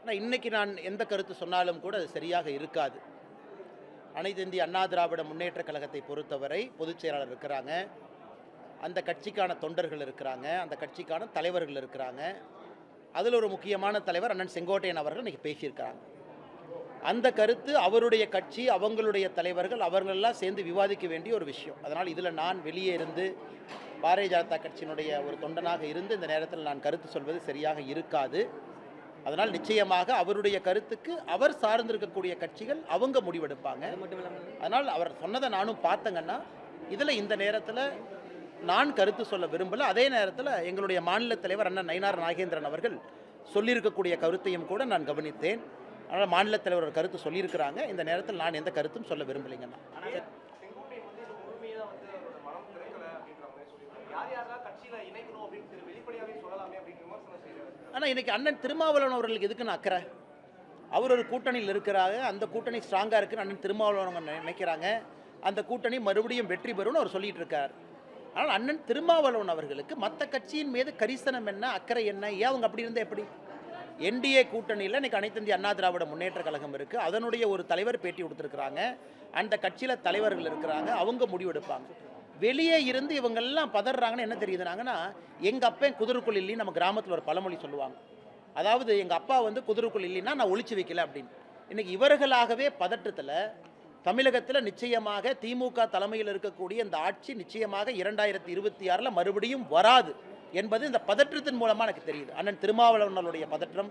ஆனால் இன்றைக்கி நான் எந்த கருத்து சொன்னாலும் கூட அது சரியாக இருக்காது. அனைத்து இந்திய அண்ணா திராவிட முன்னேற்ற கழகத்தை பொறுத்தவரை பொதுச் செயலாளர் இருக்கிறாங்க, அந்த கட்சிக்கான தொண்டர்கள் இருக்கிறாங்க, அந்த கட்சிக்கான தலைவர்கள் இருக்கிறாங்க. அதில் ஒரு முக்கியமான தலைவர் அண்ணன் செங்கோட்டையன் அவர்கள் இன்றைக்கி பேசியிருக்கிறாங்க. அந்த கருத்து அவருடைய கட்சி, அவங்களுடைய தலைவர்கள், அவர்களெல்லாம் சேர்ந்து விவாதிக்க வேண்டிய ஒரு விஷயம். அதனால் இதில் நான் வெளியே இருந்து பாரதிய ஜனதா கட்சியினுடைய ஒரு தொண்டனாக இருந்து இந்த நேரத்தில் நான் கருத்து சொல்வது சரியாக இருக்காது. அதனால் நிச்சயமாக அவருடைய கருத்துக்கு அவர் சார்ந்திருக்கக்கூடிய கட்சிகள் அவங்க முடிவெடுப்பாங்க. அதனால் அவர் சொன்னதை நானும் பார்த்தங்கன்னா இதில் இந்த நேரத்தில் நான் கருத்து சொல்ல விரும்பலை. அதே நேரத்தில் எங்களுடைய மாநில தலைவர் அண்ணன் நயினார் நாகேந்திரன் அவர்கள் சொல்லியிருக்கக்கூடிய கருத்தையும் கூட நான் கவனித்தேன். அதனால் மாநில தலைவர் ஒரு கருத்து சொல்லியிருக்கிறாங்க. இந்த நேரத்தில் நான் எந்த கருத்தும் சொல்ல விரும்பலைங்கண்ணா. ஆனால் இன்றைக்கி அண்ணன் திருமாவளவன் அவர்களுக்கு எதுக்குன்னு அக்கறை? அவர் ஒரு கூட்டணியில் இருக்கிறாங்க, அந்த கூட்டணி ஸ்ட்ராங்காக இருக்குன்னு அண்ணன் திருமாவளவன் நினைக்கிறாங்க. அந்த கூட்டணி மறுபடியும் வெற்றி பெறும்னு அவர் சொல்லிட்டு இருக்கார். ஆனால் அண்ணன் திருமாவளவன் அவர்களுக்கு மற்ற கட்சியின் மீது கரிசனம் என்ன, அக்கறை என்ன? ஏன் அவங்க அப்படி இருந்தால் எப்படி? என்டிஏ கூட்டணியில் இன்றைக்கி அனைத்து இந்திய அண்ணா திராவிட முன்னேற்ற கழகம் இருக்குது. அதனுடைய ஒரு தலைவர் பேட்டி கொடுத்துருக்குறாங்க. அந்த கட்சியில் தலைவர்கள் இருக்கிறாங்க, அவங்க முடிவெடுப்பாங்க. வெளியே இருந்து இவங்கெல்லாம் பதறாங்கன்னு என்ன தெரியுதுனாங்கன்னா, எங்கள் அப்பா குதிரைக்குள் இல்லைன்னு நம்ம கிராமத்தில் ஒரு பழமொழி சொல்லுவாங்க. அதாவது எங்கள் அப்பா வந்து குதிரைக்குள் இல்லைன்னா நான் ஒழிச்சு வைக்கல அப்படின்னு. இன்றைக்கி இவர்களாகவே பதற்றத்தில் தமிழகத்தில் நிச்சயமாக திமுக தலைமையில் இருக்கக்கூடிய இந்த ஆட்சி நிச்சயமாக 2026 மறுபடியும் வராது என்பது இந்த பதற்றத்தின் மூலமாக எனக்கு தெரியுது. அண்ணன் திருமாவளவனுடைய பதற்றம்,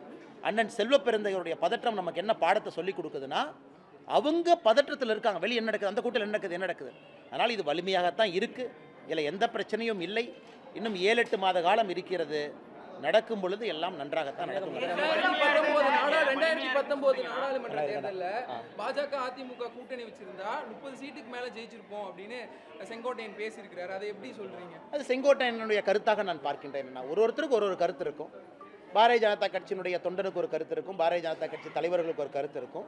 அண்ணன் செல்வ பெருந்தையருடைய பதற்றம் நமக்கு என்ன பாடத்தை சொல்லிக் கொடுக்குதுன்னா, அவங்க பதற்றத்தில் இருக்காங்க. வெளியே என்ன நடக்குது, அந்த கூட்டத்தில் என்ன நடக்குது. அதனால் இது வலிமையாகத்தான் இருக்குது. இதில் எந்த பிரச்சனையும் இல்லை. இன்னும் 7-8 மாத காலம் இருக்கிறது. நடக்கும் பொழுது எல்லாம் நன்றாகத்தான் நடக்கும். 2019 நாடாளுமன்ற தேர்தலில் பாஜக அதிமுக கூட்டணி வச்சிருந்தா 30 சீட்டுக்கு மேல ஜெயிச்சிருப்போம் அப்படின்னு செங்கோட்டையன் பேசியிருக்கிறார். அதை எப்படி சொல்றீங்க? அது செங்கோட்டையனுடைய கருத்தாக நான் பார்க்கின்றேன். ஒருத்தருக்கு ஒரு கருத்து இருக்கும். பாரதிய ஜனதா கட்சியினுடைய தொண்டனுக்கு ஒரு கருத்து இருக்கும், பாரதிய ஜனதா கட்சி தலைவர்களுக்கு ஒரு கருத்து இருக்கும்.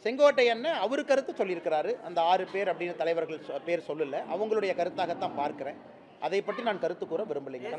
செங்கோட்டையன் அவர் கருத்து சொல்லியிருக்கிறாரு. அந்த 6 பேர் அப்படின்னு தலைவர்கள் பேர் சொல்லலை, அவங்களுடைய கருத்தாகத்தான் பார்க்கிறேன். அதை பற்றி நான் கருத்து கூற விரும்பலைங்க.